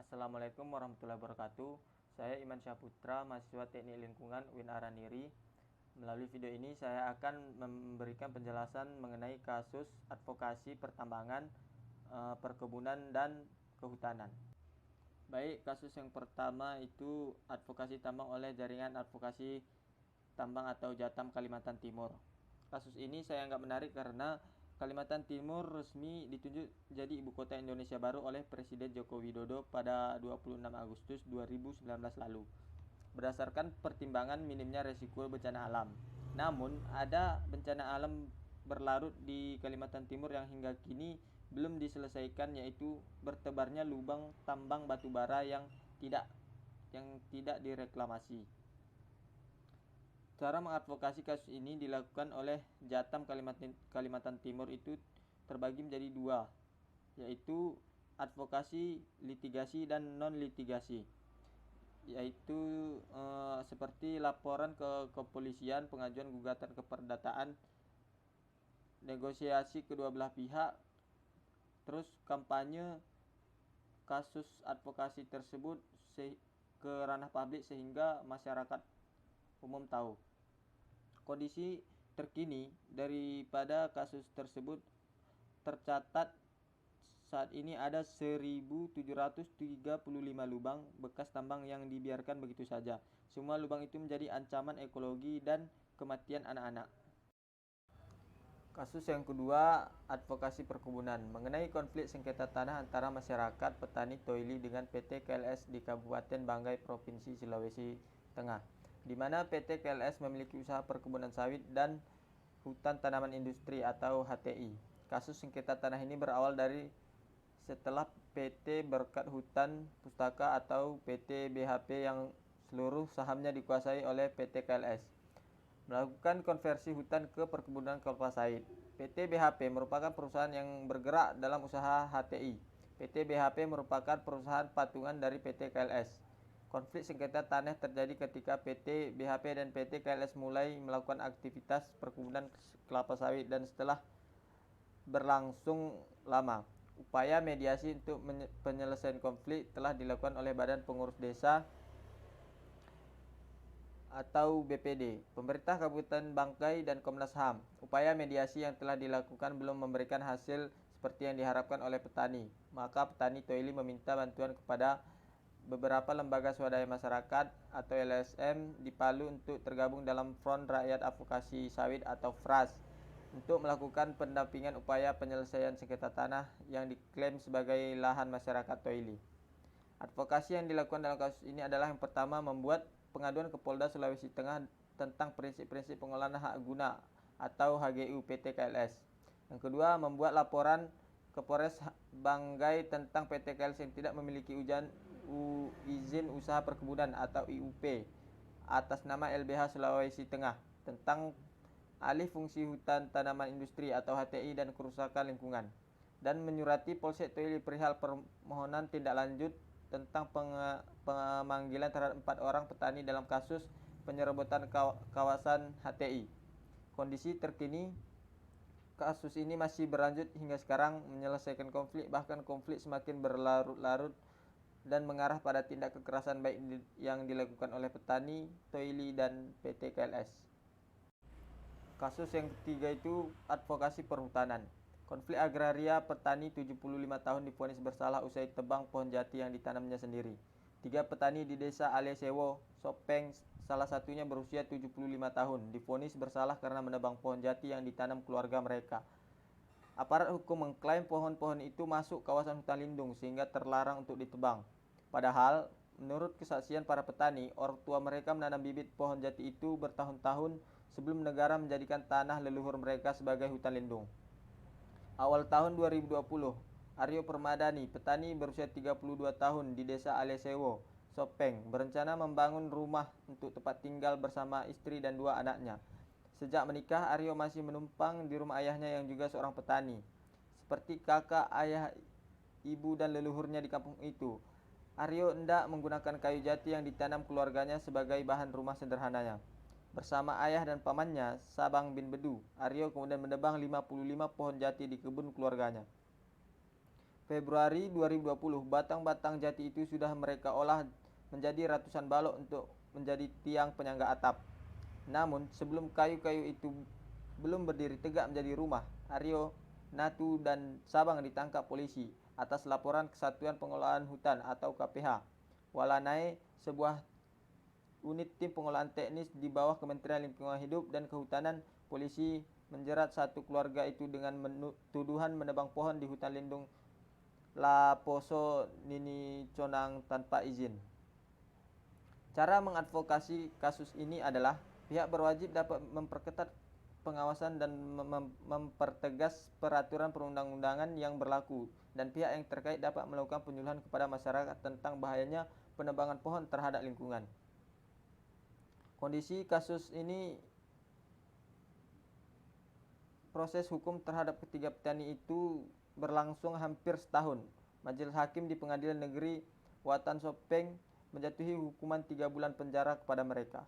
Assalamualaikum warahmatullahi wabarakatuh. Saya Iman Syahputra, mahasiswa Teknik Lingkungan UIN Araniri. Melalui video ini saya akan memberikan penjelasan mengenai kasus advokasi pertambangan, perkebunan, dan kehutanan. Baik, kasus yang pertama itu advokasi tambang oleh Jaringan Advokasi Tambang atau Jatam Kalimantan Timur. Kasus ini saya anggap menarik karena Kalimantan Timur resmi ditunjuk jadi ibu kota Indonesia baru oleh Presiden Joko Widodo pada 26 Agustus 2019 lalu, berdasarkan pertimbangan minimnya resiko bencana alam. Namun, ada bencana alam berlarut di Kalimantan Timur yang hingga kini belum diselesaikan, yaitu bertebarnya lubang tambang batu bara yang tidak direklamasi. Cara mengadvokasi kasus ini dilakukan oleh Jatam Kalimantan Timur itu terbagi menjadi dua, yaitu advokasi litigasi dan non-litigasi, yaitu seperti laporan ke kepolisian, pengajuan gugatan keperdataan, negosiasi kedua belah pihak, terus kampanye kasus advokasi tersebut ke ranah publik sehingga masyarakat umum tahu. Kondisi terkini daripada kasus tersebut tercatat saat ini ada 1.735 lubang bekas tambang yang dibiarkan begitu saja. Semua lubang itu menjadi ancaman ekologi dan kematian anak-anak. Kasus yang kedua, advokasi perkebunan mengenai konflik sengketa tanah antara masyarakat petani Toili dengan PT KLS di Kabupaten Banggai, Provinsi Sulawesi Tengah, di mana PT KLS memiliki usaha perkebunan sawit dan hutan tanaman industri atau HTI. Kasus sengketa tanah ini berawal dari setelah PT Berkat Hutan Pustaka atau PT BHP yang seluruh sahamnya dikuasai oleh PT KLS melakukan konversi hutan ke perkebunan kelapa sawit. PT BHP merupakan perusahaan yang bergerak dalam usaha HTI. PT BHP merupakan perusahaan patungan dari PT KLS. Konflik sengketa tanah terjadi ketika PT BHP dan PT KLS mulai melakukan aktivitas perkebunan kelapa sawit, dan setelah berlangsung lama, upaya mediasi untuk penyelesaian konflik telah dilakukan oleh Badan Pengurus Desa atau BPD, pemerintah Kabupaten Bangkai, dan Komnas HAM. Upaya mediasi yang telah dilakukan belum memberikan hasil seperti yang diharapkan oleh petani. Maka petani Toili meminta bantuan kepada beberapa lembaga swadaya masyarakat atau LSM di Palu untuk tergabung dalam Front Rakyat Advokasi Sawit atau FRAS untuk melakukan pendampingan upaya penyelesaian sengketa tanah yang diklaim sebagai lahan masyarakat Toili. Advokasi yang dilakukan dalam kasus ini adalah yang pertama, membuat pengaduan ke Polda Sulawesi Tengah tentang prinsip-prinsip pengelolaan hak guna atau HGU PT KLS. Yang kedua, membuat laporan ke Polres Banggai tentang PT KLS yang tidak memiliki izin usaha perkebunan atau IUP atas nama LBH Sulawesi Tengah tentang alih fungsi hutan tanaman industri atau HTI dan kerusakan lingkungan, dan menyurati Polsek Toili perihal permohonan tindak lanjut tentang pemanggilan terhadap 4 orang petani dalam kasus penyerobotan kawasan HTI. Kondisi terkini kasus ini masih berlanjut hingga sekarang, menyelesaikan konflik, bahkan konflik semakin berlarut-larut dan mengarah pada tindak kekerasan baik yang dilakukan oleh petani Toili dan PT KLS. Kasus yang ketiga itu advokasi perhutanan. Konflik agraria petani 75 tahun divonis bersalah usai tebang pohon jati yang ditanamnya sendiri. 3 petani di desa Alesewo, Sopeng, salah satunya berusia 75 tahun, divonis bersalah karena menebang pohon jati yang ditanam keluarga mereka. Aparat hukum mengklaim pohon-pohon itu masuk kawasan hutan lindung sehingga terlarang untuk ditebang. Padahal, menurut kesaksian para petani, orang tua mereka menanam bibit pohon jati itu bertahun-tahun sebelum negara menjadikan tanah leluhur mereka sebagai hutan lindung. Awal tahun 2020, Aryo Permadani, petani berusia 32 tahun di desa Alesewo, Sopeng, berencana membangun rumah untuk tempat tinggal bersama istri dan 2 anaknya. Sejak menikah, Aryo masih menumpang di rumah ayahnya yang juga seorang petani. Seperti kakak, ayah, ibu, dan leluhurnya di kampung itu, Aryo hendak menggunakan kayu jati yang ditanam keluarganya sebagai bahan rumah sederhananya. Bersama ayah dan pamannya, Sabang bin Bedu, Aryo kemudian menebang 55 pohon jati di kebun keluarganya. Februari 2020, batang-batang jati itu sudah mereka olah menjadi ratusan balok untuk menjadi tiang penyangga atap. Namun, sebelum kayu-kayu itu belum berdiri tegak menjadi rumah, Aryo, Natu, dan Sabang ditangkap polisi atas laporan Kesatuan Pengelolaan Hutan atau KPH. Walanae, sebuah unit tim pengolahan teknis di bawah Kementerian Lingkungan Hidup dan Kehutanan, polisi menjerat satu keluarga itu dengan tuduhan menebang pohon di hutan lindung La Poso Nini Conang tanpa izin. Cara mengadvokasi kasus ini adalah pihak berwajib dapat memperketat pengawasan dan mempertegas peraturan perundang-undangan yang berlaku, dan pihak yang terkait dapat melakukan penyuluhan kepada masyarakat tentang bahayanya penebangan pohon terhadap lingkungan. Kondisi kasus ini, proses hukum terhadap ketiga petani itu berlangsung hampir setahun. Majelis hakim di Pengadilan Negeri Watan Sopeng menjatuhi hukuman 3 bulan penjara kepada mereka.